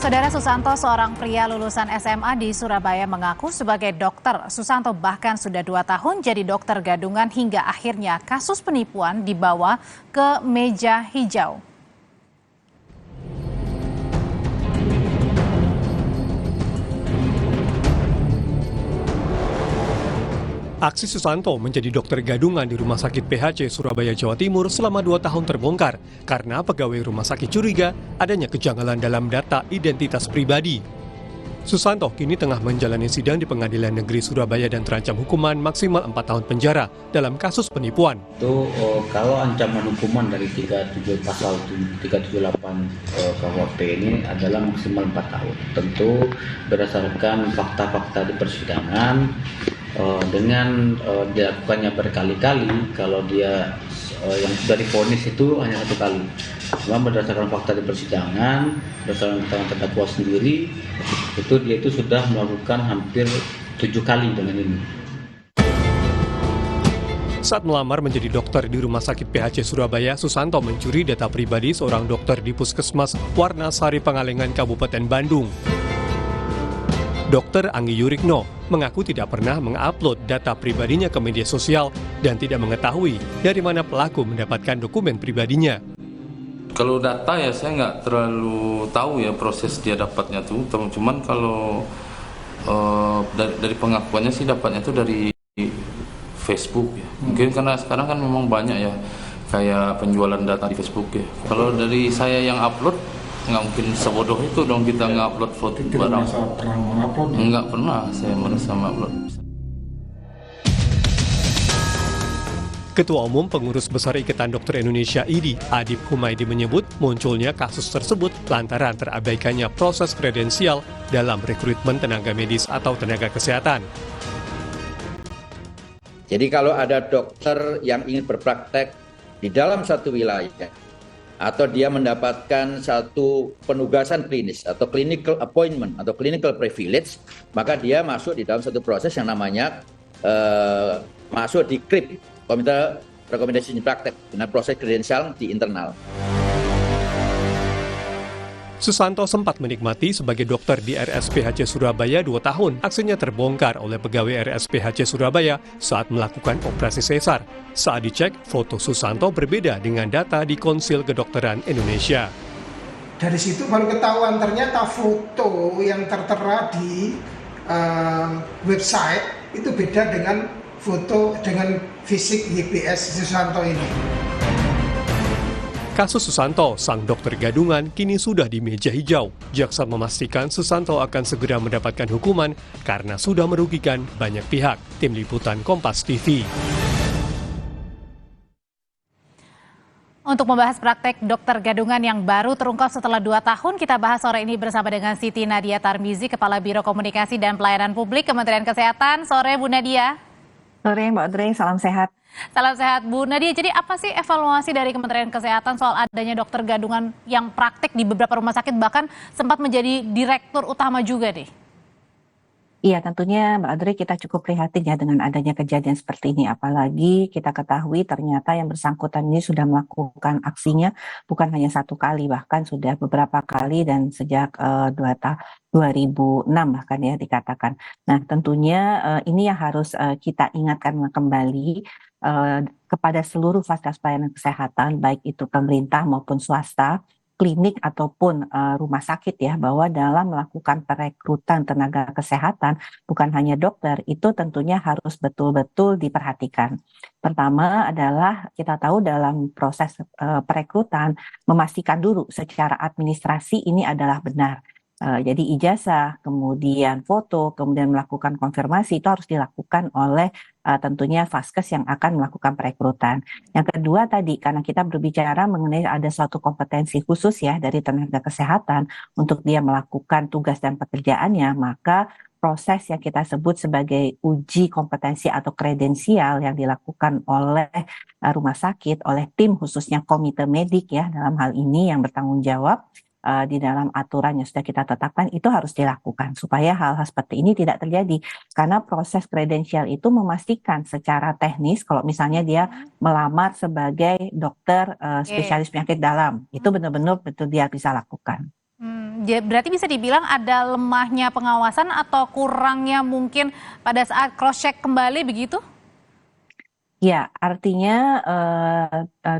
Saudara Susanto, seorang pria lulusan SMA di Surabaya mengaku sebagai dokter. Susanto bahkan sudah 2 tahun jadi dokter gadungan hingga akhirnya kasus penipuan dibawa ke meja hijau. Aksi Susanto menjadi dokter gadungan di Rumah Sakit PHC Surabaya, Jawa Timur selama 2 tahun terbongkar karena pegawai rumah sakit curiga adanya kejanggalan dalam data identitas pribadi. Susanto kini tengah menjalani sidang di Pengadilan Negeri Surabaya dan terancam hukuman maksimal 4 tahun penjara dalam kasus penipuan. Kalau ancaman hukuman dari pasal 378 KUHP ini adalah maksimal 4 tahun. Tentu berdasarkan fakta-fakta di persidangan, dengan dilakukannya berkali-kali, kalau dia yang sudah divonis itu hanya 1 kali. Cuma berdasarkan fakta di persidangan, berdasarkan keterangan terdakwa sendiri, dia itu sudah melakukan hampir 7 kali dengan ini. Saat melamar menjadi dokter di Rumah Sakit PHC Surabaya, Susanto mencuri data pribadi seorang dokter di Puskesmas Warnasari Pangalengan, Kabupaten Bandung. Dr. Anggi Yurikno mengaku tidak pernah mengupload data pribadinya ke media sosial dan tidak mengetahui dari mana pelaku mendapatkan dokumen pribadinya. Kalau data ya saya nggak terlalu tahu ya proses dia dapatnya tuh, cuman kalau dari pengakuannya sih dapatnya tuh dari Facebook ya. Mungkin karena sekarang kan memang banyak ya kayak penjualan data di Facebook ya. Kalau dari saya yang upload, nggak mungkin sebodoh itu dong kita nge-upload foto barang. Nggak pernah saya merasa upload. Ketua Umum Pengurus Besar Ikatan Dokter Indonesia IDI, Adib Humaydi menyebut munculnya kasus tersebut lantaran terabaikannya proses kredensial dalam rekrutmen tenaga medis atau tenaga kesehatan. Jadi kalau ada dokter yang ingin berpraktek di dalam satu wilayah, atau dia mendapatkan satu penugasan klinis atau clinical appointment atau clinical privilege, maka dia masuk di dalam satu proses yang namanya masuk di KRIP, Komite Rekomendasi Praktek, dengan proses kredensial di internal. Susanto sempat menikmati sebagai dokter di RSPHC Surabaya 2 tahun. Aksinya terbongkar oleh pegawai RSPHC Surabaya saat melakukan operasi sesar. Saat dicek, foto Susanto berbeda dengan data di Konsil Kedokteran Indonesia. Dari situ baru ketahuan ternyata foto yang tertera di website itu beda dengan foto dengan fisik YPS Susanto ini. Kasus Susanto, sang dokter gadungan, kini sudah di meja hijau. Jaksa memastikan Susanto akan segera mendapatkan hukuman karena sudah merugikan banyak pihak. Tim Liputan Kompas TV. Untuk membahas praktek dokter gadungan yang baru terungkap setelah 2 tahun, kita bahas sore ini bersama dengan Siti Nadia Tarmizi, Kepala Biro Komunikasi dan Pelayanan Publik Kementerian Kesehatan. Sore Bu Nadia. Sore Mbak Audrey, salam sehat. Salam sehat Bu Nadia. Jadi apa sih evaluasi dari Kementerian Kesehatan soal adanya dokter gadungan yang praktik di beberapa rumah sakit, bahkan sempat menjadi direktur utama juga nih? Iya, tentunya Mbak Audrey, kita cukup prihatin ya dengan adanya kejadian seperti ini. Apalagi kita ketahui ternyata yang bersangkutan ini sudah melakukan aksinya bukan hanya 1 kali, bahkan sudah beberapa kali dan sejak 2006 bahkan ya dikatakan. Nah, tentunya ini yang harus kita ingatkan kembali kepada seluruh fasilitas pelayanan kesehatan, baik itu pemerintah maupun swasta, klinik ataupun rumah sakit ya, bahwa dalam melakukan perekrutan tenaga kesehatan bukan hanya dokter, itu tentunya harus betul-betul diperhatikan. Pertama adalah kita tahu dalam proses perekrutan memastikan dulu secara administrasi ini adalah benar. Jadi ijazah, kemudian foto, kemudian melakukan konfirmasi itu harus dilakukan oleh tentunya Vaskes yang akan melakukan perekrutan. Yang kedua tadi, karena kita berbicara mengenai ada suatu kompetensi khusus ya dari tenaga kesehatan untuk dia melakukan tugas dan pekerjaannya, maka proses yang kita sebut sebagai uji kompetensi atau kredensial yang dilakukan oleh rumah sakit, oleh tim khususnya komite medik ya dalam hal ini yang bertanggung jawab di dalam aturan yang sudah kita tetapkan itu harus dilakukan supaya hal-hal seperti ini tidak terjadi, karena proses kredensial itu memastikan secara teknis kalau misalnya dia melamar sebagai dokter spesialis penyakit dalam itu benar-benar betul dia bisa lakukan. berarti bisa dibilang ada lemahnya pengawasan atau kurangnya mungkin pada saat cross check kembali begitu? Ya, artinya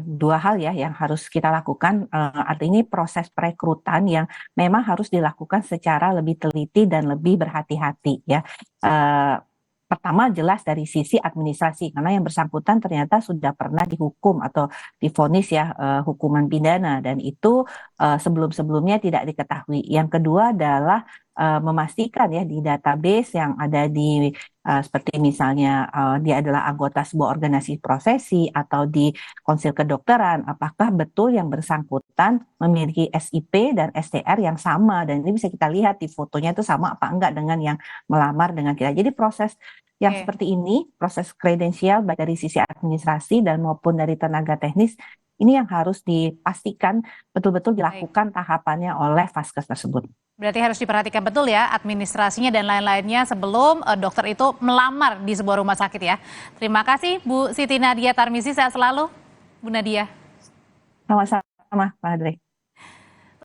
dua hal ya yang harus kita lakukan. Artinya proses perekrutan yang memang harus dilakukan secara lebih teliti dan lebih berhati-hati ya. Pertama jelas dari sisi administrasi karena yang bersangkutan ternyata sudah pernah dihukum atau divonis ya hukuman pidana dan itu sebelum-sebelumnya tidak diketahui. Yang kedua adalah memastikan ya di database yang ada di seperti misalnya dia adalah anggota sebuah organisasi profesi atau di konsil kedokteran, apakah betul yang bersangkutan memiliki SIP dan STR yang sama dan ini bisa kita lihat di fotonya itu sama apa enggak dengan yang melamar dengan kita. Jadi proses yang seperti ini, proses kredensial baik dari sisi administrasi dan maupun dari tenaga teknis, ini yang harus dipastikan betul-betul dilakukan tahapannya oleh Vaskes tersebut. Berarti harus diperhatikan betul ya administrasinya dan lain-lainnya sebelum dokter itu melamar di sebuah rumah sakit ya. Terima kasih Bu Siti Nadia Tarmizi, sehat selalu Bu Nadia. Sama-sama Pak Andre.